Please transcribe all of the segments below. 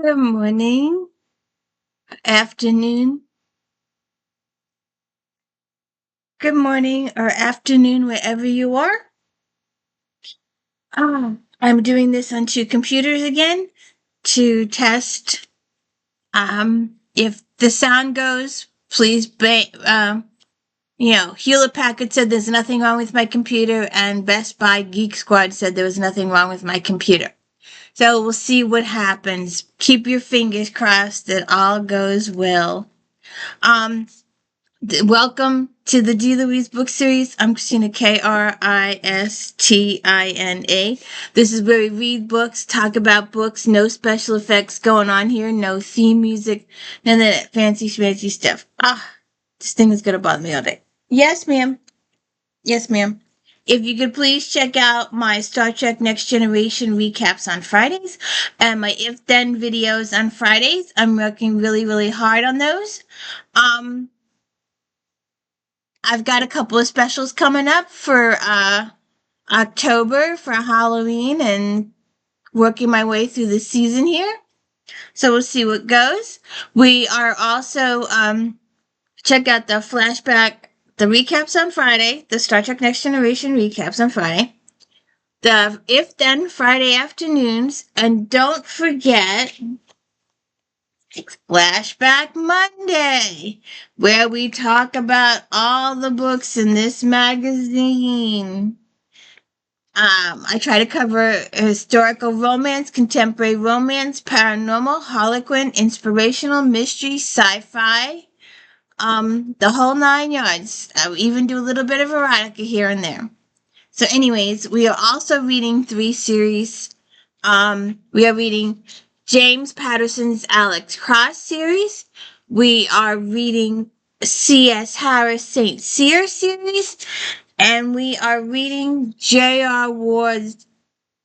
Good morning, afternoon, good morning or afternoon, wherever you are. I'm doing this on two computers again to test. If the sound goes, please, Hewlett Packard said there's nothing wrong with my computer, and Best Buy Geek Squad said there was nothing wrong with my computer. So we'll see what happens. Keep your fingers crossed that all goes well. Um, Welcome to the D. Louise book series. I'm Christina, Kristina. This is where we read books, talk about books, no special effects going on here, no theme music, none of that fancy schmancy stuff. This thing is going to bother me all day. Yes, ma'am. Yes, ma'am. If you could please check out my Star Trek Next Generation recaps on Fridays and my If Then videos on Fridays. I'm working really, really hard on those. Um, I've got a couple of specials coming up for October for Halloween and working my way through the season here. So we'll see what goes. We are also check out the recaps on Friday, the Star Trek Next Generation recaps on Friday. The If Then Friday afternoons, and don't forget Flashback Monday, where we talk about all the books in this magazine. I try to cover historical romance, contemporary romance, paranormal, harlequin, inspirational, mystery, sci-fi, the whole nine yards. I even do a little bit of erotica here and there. So anyways, we are also reading three series. We are reading James Patterson's Alex Cross series. We are reading C.S. Harris St. Cyr series. And we are reading J.R. Ward's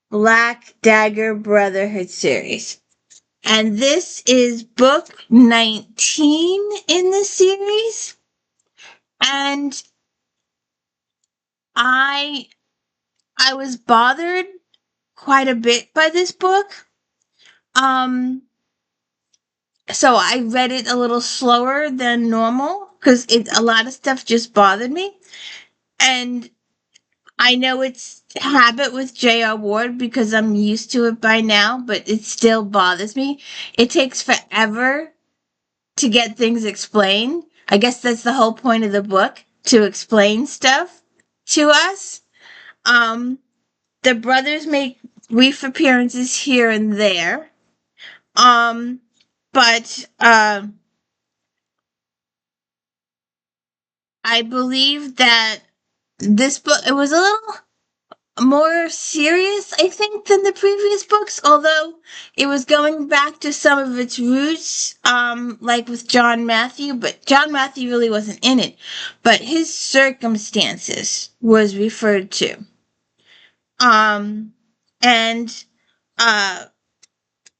Black Dagger Brotherhood series. And this is book 19 in the series. And I was bothered quite a bit by this book. So I read it a little slower than normal because a lot of stuff just bothered me. And I know it's habit with J.R. Ward because I'm used to it by now, but it still bothers me. It takes forever to get things explained. I guess that's the whole point of the book, to explain stuff to us. The brothers make brief appearances here and there. But I believe that this book, it was a little more serious, I think, than the previous books, although it was going back to some of its roots, like with John Matthew, but John Matthew really wasn't in it, but his circumstances was referred to. And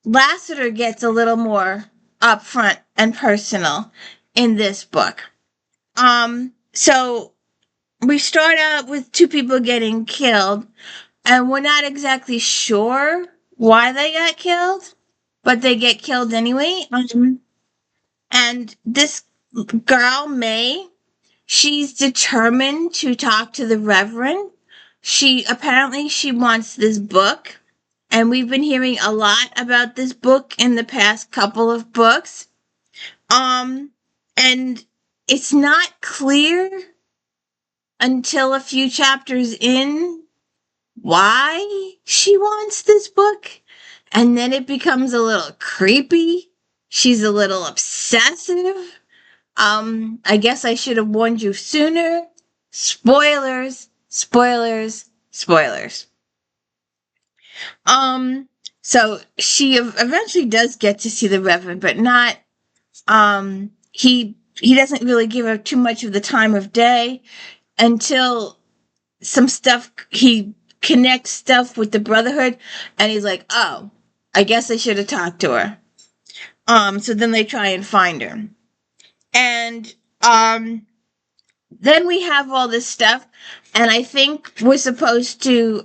Lassiter gets a little more upfront and personal in this book. So we start out with two people getting killed, and we're not exactly sure why they got killed, but they get killed anyway. And this girl, May, she's determined to talk to the Reverend. She wants this book, and we've been hearing a lot about this book in the past couple of books. And it's not clear until a few chapters in why she wants this book. And then it becomes a little creepy. She's a little obsessive. I guess I should have warned you sooner. Spoilers, spoilers, spoilers. So she eventually does get to see the Reverend, but not, he doesn't really give her too much of the time of day until some stuff, he connects stuff with the Brotherhood, and he's like, oh, I guess I should have talked to her. So then they try and find her. And then we have all this stuff, and I think we're supposed to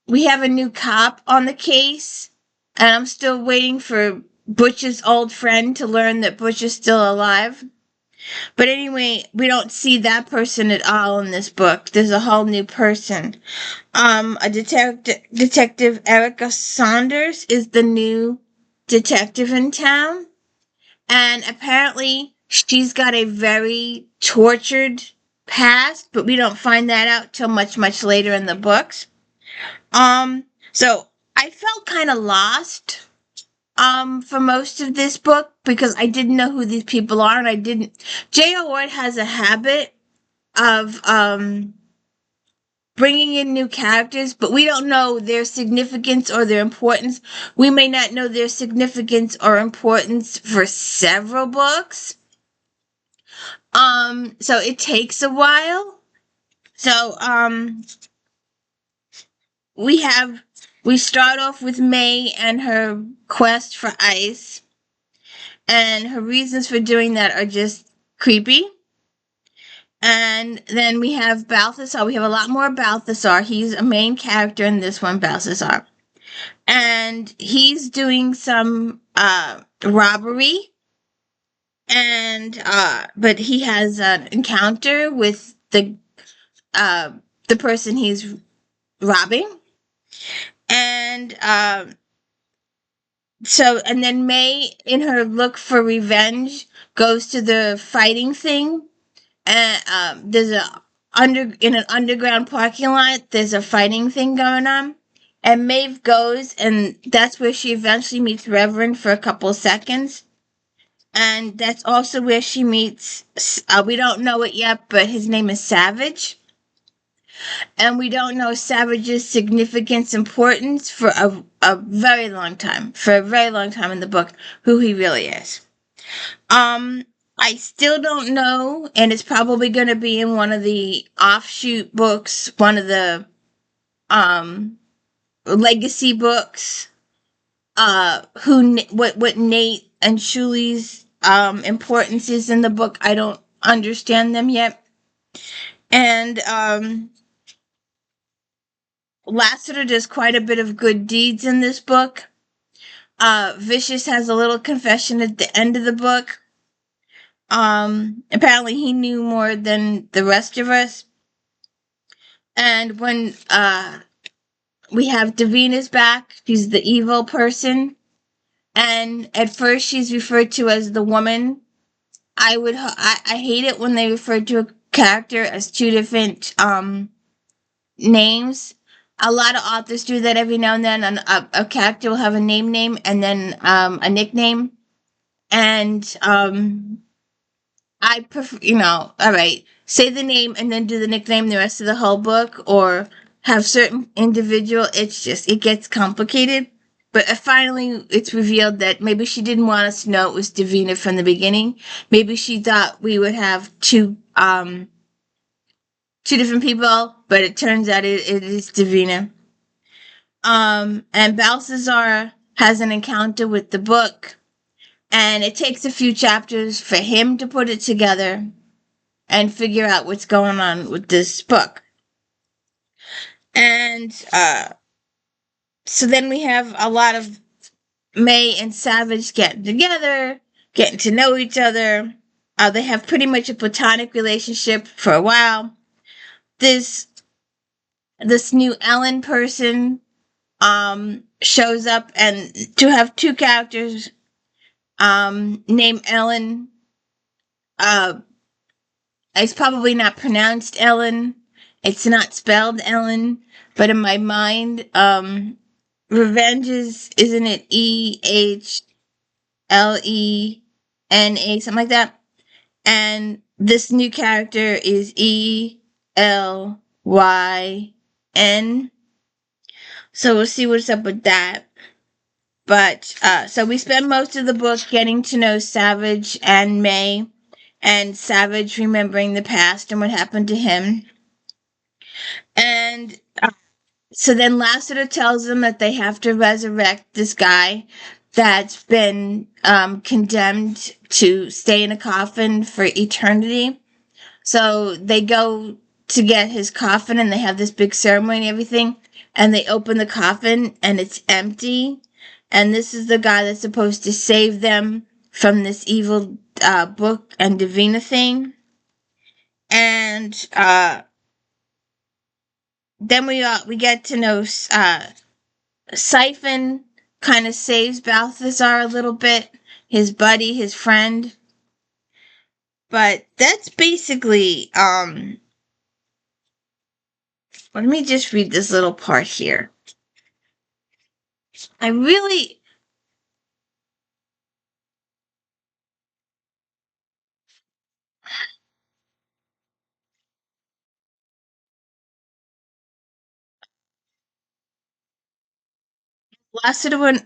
we have a new cop on the case, and I'm still waiting for Butch's old friend to learn that Butch is still alive. But anyway, we don't see that person at all in this book. There's a whole new person. A detective Erica Saunders is the new detective in town, and apparently she's got a very tortured past, but we don't find that out till much later in the books. Um, so I felt kind of lost for most of this book because I didn't know who these people are, and I didn't. J.O. Ward has a habit of bringing in new characters, but we don't know their significance or their importance. We may not know their significance or importance for several books. So it takes a while. So we have we start off with May and her quest for ice, and her reasons for doing that are just creepy. And then we have Balthasar. We have a lot more Balthasar. He's a main character in this one, Balthasar. And he's doing some robbery. And but he has an encounter with the person he's robbing. And and then May, in her look for revenge, goes to the fighting thing. And there's in an underground parking lot. There's a fighting thing going on, and Maeve goes, and that's where she eventually meets Reverend for a couple of seconds, and that's also where she meets. We don't know it yet, but his name is Savage, and we don't know Savage's significance, importance for a very long time. For a very long time in the book, who he really is. I still don't know, and it's probably going to be in one of the offshoot books, one of the legacy books. What Nate and Shuli's importance is in the book. I don't understand them yet. And Lassiter does quite a bit of good deeds in this book. Vicious has a little confession at the end of the book. Apparently he knew more than the rest of us. And when we have Davina's back, she's the evil person. And at first she's referred to as the woman. I hate it when they refer to a character as two different names. A lot of authors do that every now and then. A character will have a name and then a nickname. And I prefer, all right, say the name and then do the nickname the rest of the whole book, or have certain individual. It gets complicated. But finally, it's revealed that maybe she didn't want us to know it was Davina from the beginning. Maybe she thought we would have two different people, but it turns out it is Davina. And Balthazar has an encounter with the book, and it takes a few chapters for him to put it together and figure out what's going on with this book. And so then we have a lot of May and Savage getting together, getting to know each other. They have pretty much a platonic relationship for a while. This new Ellen person shows up, and to have two characters named Ellen, it's probably not pronounced Ellen. It's not spelled Ellen, but in my mind, revenge isn't it EHLENA, something like that? And this new character is ELYN. So we'll see what's up with that. But so we spend most of the book getting to know Savage and May, and Savage remembering the past and what happened to him. And so then Lassiter tells them that they have to resurrect this guy that's been condemned to stay in a coffin for eternity. So they go to get his coffin, and they have this big ceremony and everything, and they open the coffin and it's empty, and this is the guy that's supposed to save them from this evil book and Divina thing. And then we get to know Siphon kind of saves Balthazar a little bit, his buddy, his friend. But that's basically let me just read this little part here. I really Lassiter went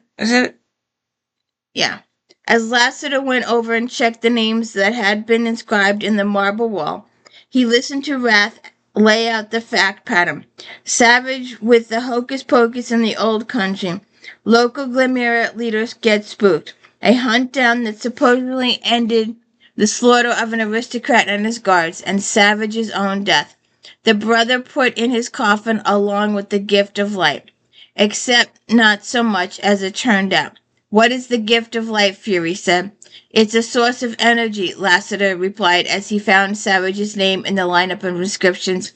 yeah. As Lassiter went over and checked the names that had been inscribed in the marble wall, he listened to Wrath lay out the fact pattern. Savage with the hocus pocus in the old country. Local Glimmer leaders get spooked. A hunt down that supposedly ended the slaughter of an aristocrat and his guards, and Savage's own death. The brother put in his coffin along with the gift of light. Except not so much as it turned out. What is the gift of light? Fury said. It's a source of energy, Lassiter replied as he found Savage's name in the lineup of inscriptions.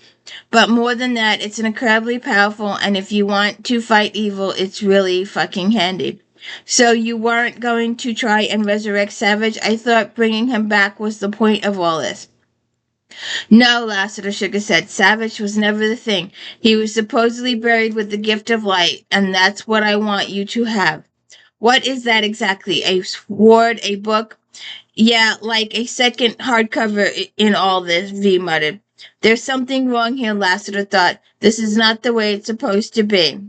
But more than that, it's an incredibly powerful, and if you want to fight evil, it's really fucking handy. So you weren't going to try and resurrect Savage? I thought bringing him back was the point of all this. No, Lassiter shook his head. Savage was never the thing. He was supposedly buried with the gift of light, and that's what I want you to have. What is that exactly? A sword? A book? Yeah, like a second hardcover in all this, V muttered. There's something wrong here, Lassiter thought. This is not the way it's supposed to be.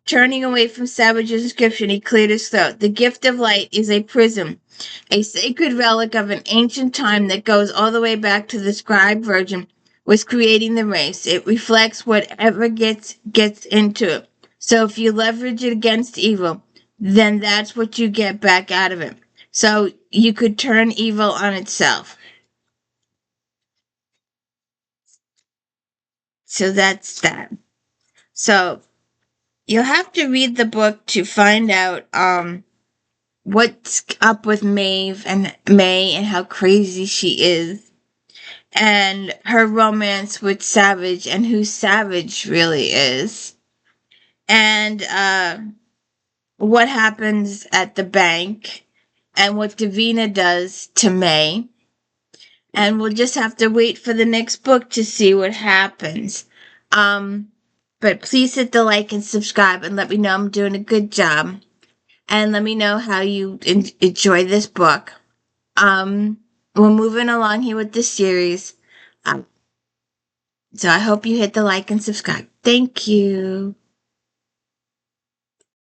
Turning away from Savage's inscription, he cleared his throat. The gift of light is a prism, a sacred relic of an ancient time that goes all the way back to the scribe virgin was creating the race. It reflects whatever gets into it. So if you leverage it against evil, then that's what you get back out of it. So you could turn evil on itself. So that's that. So you'll have to read the book to find out what's up with Maeve and May and how crazy she is, and her romance with Savage and who Savage really is, and what happens at the bank, and what Davina does to May. And we'll just have to wait for the next book to see what happens. But please hit the like and subscribe and let me know I'm doing a good job. And let me know how you enjoy this book. We're moving along here with this series. So I hope you hit the like and subscribe. Thank you.